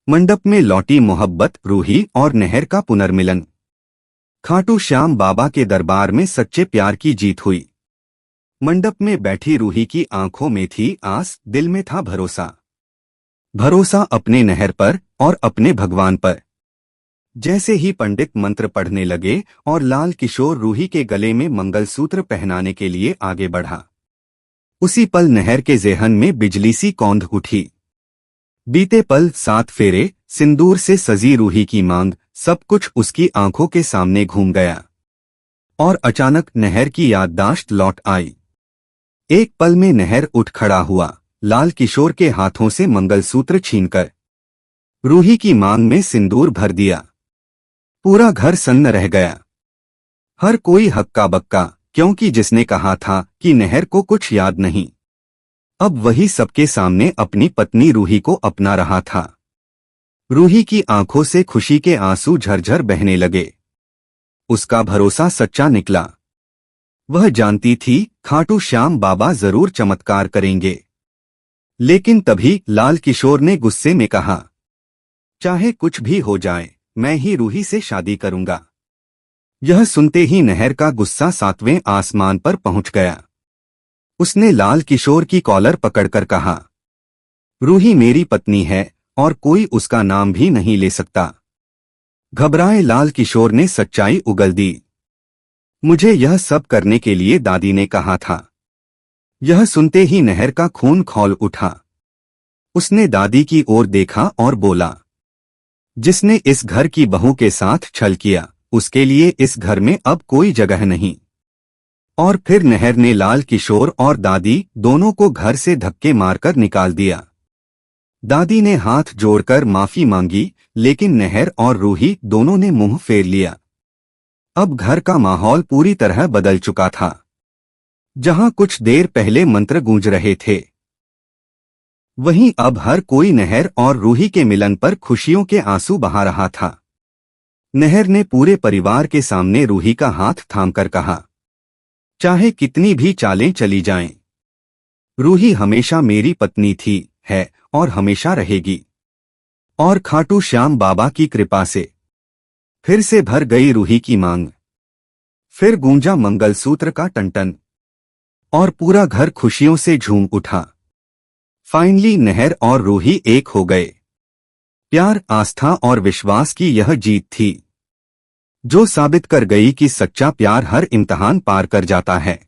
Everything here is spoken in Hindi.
मंडप में लौटी मोहब्बत, रूही और नहर का पुनर्मिलन। खाटू श्याम बाबा के दरबार में सच्चे प्यार की जीत हुई। मंडप में बैठी रूही की आंखों में थी आस, दिल में था भरोसा। भरोसा अपने नहर पर और अपने भगवान पर। जैसे ही पंडित मंत्र पढ़ने लगे और लाल किशोर रूही के गले में मंगलसूत्र पहनाने के लिए आगे बढ़ा, उसी पल नहर के ज़ेहन में बिजली सी कौंध उठी। बीते पल, 7 फेरे, सिंदूर से सजी रूही की मांग, सब कुछ उसकी आंखों के सामने घूम गया। और अचानक नहर की याददाश्त लौट आई। एक पल में नहर उठ खड़ा हुआ, लाल किशोर के हाथों से मंगलसूत्र छीनकर रूही की मांग में सिंदूर भर दिया। पूरा घर सन्न रह गया। हर कोई हक्का बक्का, क्योंकि जिसने कहा था कि नहर को कुछ याद नहीं, अब वही सबके सामने अपनी पत्नी रूही को अपना रहा था। रूही की आंखों से खुशी के आंसू झरझर बहने लगे। उसका भरोसा सच्चा निकला। वह जानती थी खाटू श्याम बाबा जरूर चमत्कार करेंगे। लेकिन तभी लाल किशोर ने गुस्से में कहा, चाहे कुछ भी हो जाए, मैं ही रूही से शादी करूंगा। यह सुनते ही नहर का गुस्सा 7वें आसमान पर पहुंच गया। उसने लाल किशोर की कॉलर पकड़कर कहा, रूही मेरी पत्नी है और कोई उसका नाम भी नहीं ले सकता। घबराए लाल किशोर ने सच्चाई उगल दी। मुझे यह सब करने के लिए दादी ने कहा था। यह सुनते ही नहर का खून खौल उठा। उसने दादी की ओर देखा और बोला, जिसने इस घर की बहू के साथ छल किया, उसके लिए इस घर में अब कोई जगह नहीं। और फिर नहर ने लाल किशोर और दादी दोनों को घर से धक्के मारकर निकाल दिया। दादी ने हाथ जोड़कर माफी मांगी, लेकिन नहर और रूही दोनों ने मुंह फेर लिया। अब घर का माहौल पूरी तरह बदल चुका था। जहां कुछ देर पहले मंत्र गूंज रहे थे, वहीं अब हर कोई नहर और रूही के मिलन पर खुशियों के आंसू बहा रहा था। नहर ने पूरे परिवार के सामने रूही का हाथ थामकर कहा, चाहे कितनी भी चालें चली जाएं, रूही हमेशा मेरी पत्नी थी, है और हमेशा रहेगी। और खाटू श्याम बाबा की कृपा से फिर से भर गई रूही की मांग। फिर गूंजा मंगलसूत्र का टंटन और पूरा घर खुशियों से झूम उठा। फाइनली नहर और रूही एक हो गए। प्यार, आस्था और विश्वास की यह जीत थी, जो साबित कर गई कि सच्चा प्यार हर इम्तिहान पार कर जाता है।